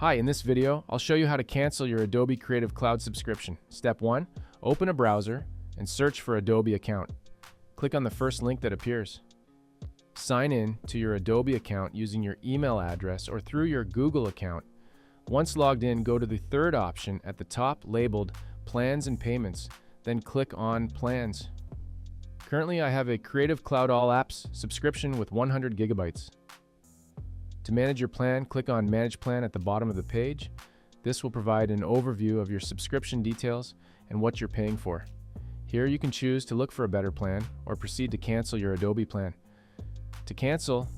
Hi, in this video, I'll show you how to cancel your Adobe Creative Cloud subscription. Step 1. Open a browser and search for Adobe account. Click on the first link that appears. Sign in to your Adobe account using your email address or through your Google account. Once logged in, go to the third option at the top labeled Plans and Payments, then click on Plans. Currently, I have a Creative Cloud All Apps subscription with 100 gigabytes. To manage your plan, click on Manage Plan at the bottom of the page. This will provide an overview of your subscription details and what you're paying for. Here you can choose to look for a better plan or proceed to cancel your Adobe plan. To cancel,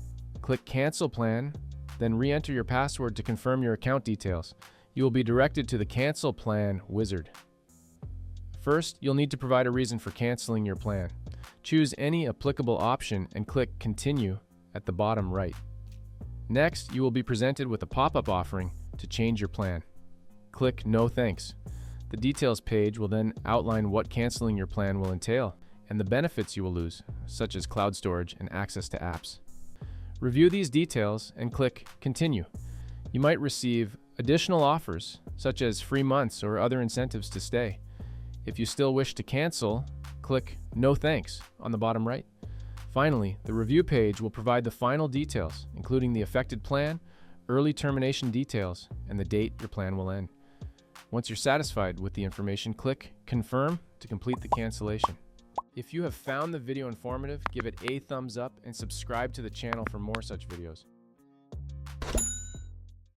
click Cancel Plan, then re-enter your password to confirm your account details. You will be directed to the Cancel Plan wizard. First, you'll need to provide a reason for canceling your plan. Choose any applicable option and click Continue at the bottom right. Next, you will be presented with a pop-up offering to change your plan. Click No Thanks. The details page will then outline what canceling your plan will entail and the benefits you will lose, such as cloud storage and access to apps. Review these details and click Continue. You might receive additional offers, such as free months or other incentives to stay. If you still wish to cancel, click No Thanks on the bottom right. Finally, the review page will provide the final details, including the affected plan, early termination details, and the date your plan will end. Once you're satisfied with the information, click Confirm to complete the cancellation. If you have found the video informative, give it a thumbs up and subscribe to the channel for more such videos.